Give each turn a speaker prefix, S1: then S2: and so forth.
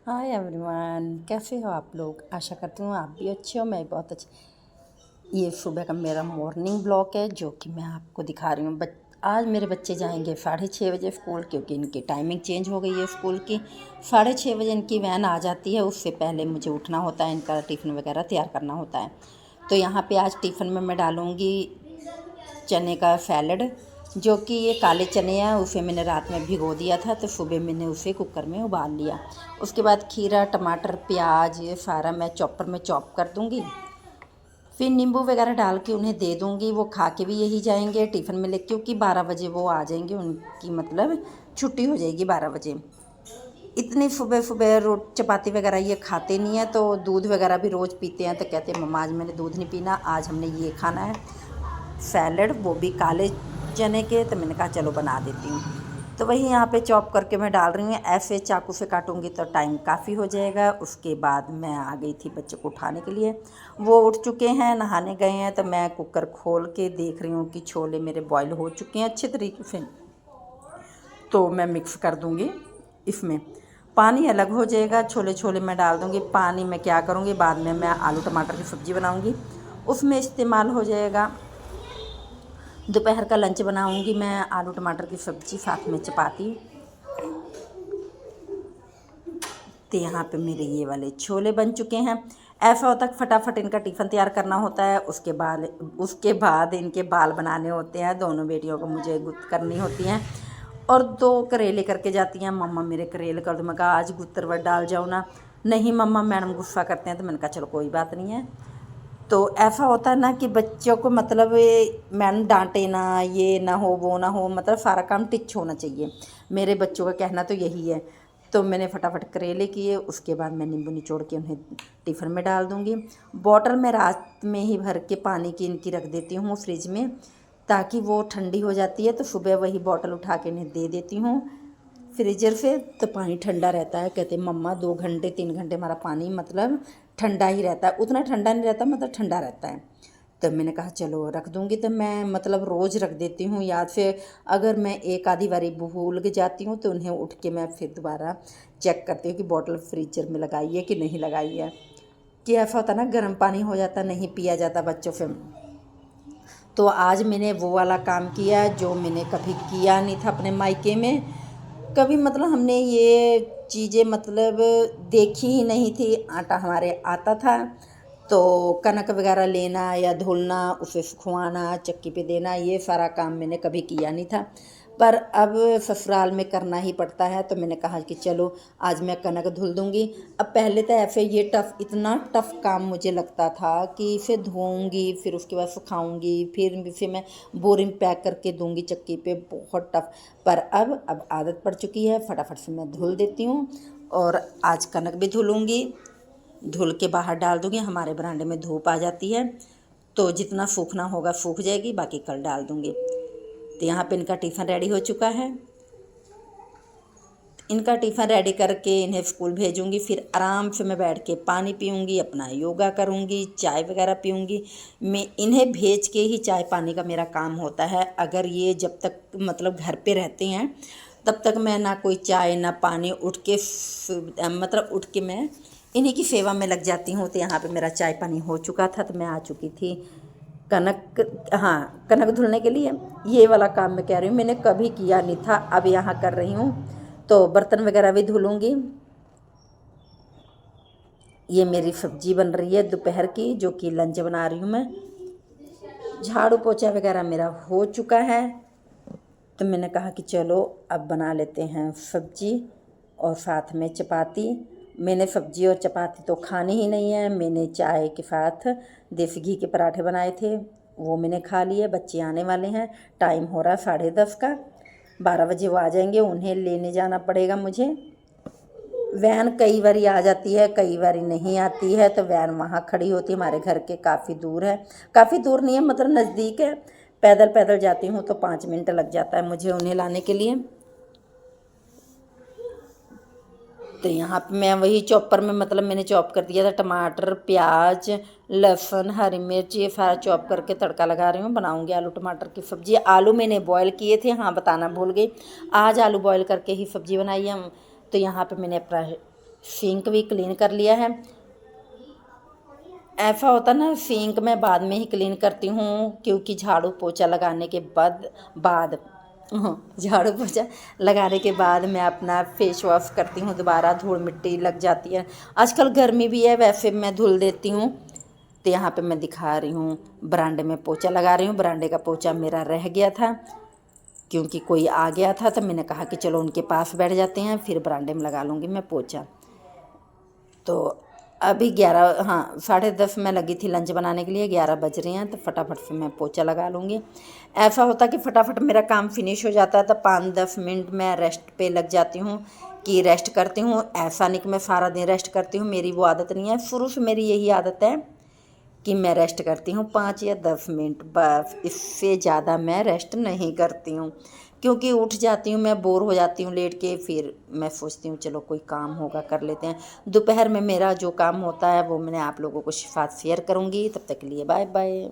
S1: Hi everyone, कैसे हो आप लोग। आशा करती हूँ आप भी अच्छे हो, मैं भी बहुत अच्छी। ये सुबह का मेरा मॉर्निंग ब्लॉग है जो कि मैं आपको दिखा रही हूँ। आज मेरे बच्चे जाएंगे 6:30 बजे स्कूल, क्योंकि इनकी टाइमिंग चेंज हो गई है स्कूल की। 6:30 बजे इनकी वैन आ जाती है, उससे पहले मुझे उठना होता है, इनका टिफ़िन वगैरह तैयार करना होता है। तो यहाँ पे आज टिफ़िन में मैं डालूँगी चने का सैलड, जो कि ये काले चने हैं, उसे मैंने रात में भिगो दिया था, तो सुबह मैंने उसे कुकर में उबाल लिया। उसके बाद खीरा, टमाटर, प्याज, ये सारा मैं चॉपर में चॉप कर दूँगी। फिर नींबू वगैरह डाल के उन्हें दे दूँगी। वो खा के भी यही जाएंगे टिफ़िन में ले, क्योंकि 12 बजे वो आ जाएंगे, उनकी मतलब छुट्टी हो जाएगी 12 बजे। इतनी सुबह सुबह चपाती वगैरह ये खाते नहीं हैं, तो दूध वगैरह भी रोज़ पीते हैं, तो कहते हैं मम्मा आज मैंने दूध नहीं पीना, आज हमने ये खाना है सैलड, वो भी काले चने के। तो मैंने कहा चलो बना देती हूँ। तो वही यहाँ पे चॉप करके मैं डाल रही हूँ। ऐसे चाकू से काटूंगी तो टाइम काफ़ी हो जाएगा। उसके बाद मैं आ गई थी बच्चे को उठाने के लिए। वो उठ चुके हैं, नहाने गए हैं, तो मैं कुकर खोल के देख रही हूँ कि छोले मेरे बॉईल हो चुके हैं अच्छे तरीके से। तो मैं मिक्स कर दूँगी इसमें। पानी अलग हो जाएगा, छोले छोले मैं डाल दूँगी। पानी मैं क्या करूँगी, बाद में मैं आलू टमाटर की सब्ज़ी बनाऊँगी, उसमें इस्तेमाल हो जाएगा। दोपहर का लंच बनाऊंगी मैं आलू टमाटर की सब्ज़ी, साथ में चपाती। तो यहाँ पे मेरे ये वाले छोले बन चुके हैं। ऐसा होता है फटाफट इनका टिफ़िन तैयार करना होता है। उसके बाद इनके बाल बनाने होते हैं। दोनों बेटियों को मुझे गुत्त करनी होती हैं, और 2 करेले करके जाती हैं। मम्मा मेरे करेले कर दो। मैं कहा आज गुत्तर डाल जाओ ना। नहीं मम्मा, मैडम गुस्सा करते हैं। तो मैंने कहा चलो कोई बात नहीं है। तो ऐसा होता है ना कि बच्चों को मतलब मैम डांटे ना, ये ना हो वो ना हो, मतलब सारा काम टिच होना चाहिए। मेरे बच्चों का कहना तो यही है। तो मैंने फटाफट करेले किए, उसके बाद मैं नींबू निचोड़ के उन्हें टिफ़िन में डाल दूँगी। बॉटल में रात में ही भर के पानी की इनकी रख देती हूँ फ्रिज में, ताकि वो ठंडी हो जाती है, तो सुबह वही बॉटल उठा के इन्हें दे देती हूँ फ्रीजर से। तो पानी ठंडा रहता है। कहते मम्मा 2 घंटे 3 घंटे हमारा पानी मतलब ठंडा ही रहता है। उतना ठंडा नहीं रहता, मतलब ठंडा रहता है। तब मैंने कहा चलो रख दूँगी। तो मैं मतलब रोज़ रख देती हूँ याद से। अगर मैं एक आधी बारी भूल के जाती हूँ तो उन्हें उठ के मैं फिर दोबारा चेक करती हूँ कि बॉटल फ्रीजर में लगाई है कि नहीं लगाई है। कि ऐसा होता ना, गर्म पानी हो जाता, नहीं पिया जाता बच्चों से। तो आज मैंने वो वाला काम किया जो मैंने कभी किया नहीं था अपने मायके में। कभी मतलब हमने ये चीज़ें मतलब देखी ही नहीं थी। आटा हमारे आता था, तो कनक वगैरह लेना या धुलना, उसे सुखवाना, चक्की पे देना, ये सारा काम मैंने कभी किया नहीं था। पर अब ससुराल में करना ही पड़ता है, तो मैंने कहा कि चलो आज मैं कनक धुल दूँगी। अब पहले तो ऐसे ये इतना टफ़ काम मुझे लगता था कि इसे धोऊँगी, फिर उसके बाद सुखाऊँगी, फिर इसे मैं बोरी में पैक करके दूँगी चक्की पे, बहुत टफ़। पर अब आदत पड़ चुकी है, फटाफट से मैं धुल देती हूँ। और आज कनक भी धुलूँगी, धुल के बाहर डाल दूँगी। हमारे बरामदे में धूप आ जाती है, तो जितना सूखना होगा सूख जाएगी, बाकी कल डाल दूँगी। तो यहाँ पे इनका टिफ़िन रेडी हो चुका है। इनका टिफ़िन रेडी करके इन्हें स्कूल भेजूँगी। फिर आराम से मैं बैठ के पानी पीऊँगी, अपना योगा करूँगी, चाय वगैरह पीऊँगी। मैं इन्हें भेज के ही चाय पानी का मेरा काम होता है। अगर ये जब तक मतलब घर पे रहते हैं तब तक मैं ना कोई चाय ना पानी, मतलब उठ के मैं इन्हीं की सेवा में लग जाती हूँ। तो यहाँ पे मेरा चाय पानी हो चुका था, तो मैं आ चुकी थी कनक, हाँ, कनक धुलने के लिए। ये वाला काम मैं कह रही हूँ मैंने कभी किया नहीं था, अब यहाँ कर रही हूँ। तो बर्तन वगैरह भी धुलूँगी। ये मेरी सब्जी बन रही है दोपहर की, जो कि लंच बना रही हूँ मैं। झाड़ू पोछा वगैरह मेरा हो चुका है। तो मैंने कहा कि चलो अब बना लेते हैं सब्जी और साथ में चपाती। मैंने सब्जी और चपाती तो खानी ही नहीं है। मैंने चाय के साथ देसी घी के पराठे बनाए थे, वो मैंने खा लिए। बच्चे आने वाले हैं, टाइम हो रहा है 10:30 का। 12 बजे वो आ जाएंगे, उन्हें लेने जाना पड़ेगा मुझे। वैन कई बारी आ जाती है, कई बारी नहीं आती है। तो वैन वहाँ खड़ी होती है, हमारे घर के काफ़ी दूर है। काफ़ी दूर नहीं है, मतलब नज़दीक है। पैदल पैदल जाती हूँ तो 5 मिनट लग जाता है मुझे उन्हें लाने के लिए। तो यहाँ पे मैं वही चॉपर में मतलब मैंने चॉप कर दिया था टमाटर, प्याज, लहसुन, हरी मिर्च, ये सारा चॉप करके तड़का लगा रही हूँ। बनाऊँगी आलू टमाटर की सब्ज़ी। आलू मैंने बॉयल किए थे, हाँ बताना भूल गई। आज आलू बॉयल करके ही सब्ज़ी बनाई है। तो यहाँ पे मैंने अपना सिंक भी क्लीन कर लिया है। ऐसा होता ना, सिंक मैं बाद में ही क्लीन करती हूँ, क्योंकि झाड़ू पोछा लगाने के बाद झाड़ू पोछा लगाने के बाद मैं अपना फेस वॉश करती हूँ, दोबारा धूल मिट्टी लग जाती है। आजकल गर्मी भी है, वैसे मैं धुल देती हूँ। तो यहाँ पे मैं दिखा रही हूँ, बरांडे में पोछा लगा रही हूँ। बरांडे का पोछा मेरा रह गया था, क्योंकि कोई आ गया था, तो मैंने कहा कि चलो उनके पास बैठ जाते हैं, फिर बरांडे में लगा लूँगी मैं पोछा। तो अभी 11, हाँ 10:30 मैं लगी थी लंच बनाने के लिए, 11 बज रहे हैं, तो फटाफट से मैं पोछा लगा लूँगी। ऐसा होता कि फटाफट मेरा काम फिनिश हो जाता है, तो 5-10 मिनट मैं रेस्ट पे लग जाती हूँ कि रेस्ट करती हूँ। ऐसा नहीं कि मैं सारा दिन रेस्ट करती हूँ, मेरी वो आदत नहीं है। शुरू से मेरी यही आदत है कि मैं रेस्ट करती हूँ 5 या 10 मिनट, बस इससे ज़्यादा मैं रेस्ट नहीं करती हूँ, क्योंकि उठ जाती हूँ मैं, बोर हो जाती हूँ लेट के। फिर मैं सोचती हूँ चलो कोई काम होगा कर लेते हैं। दोपहर में मेरा जो काम होता है वो मैंने आप लोगों को साथ शेयर करूँगी। तब तक के लिए बाय बाय।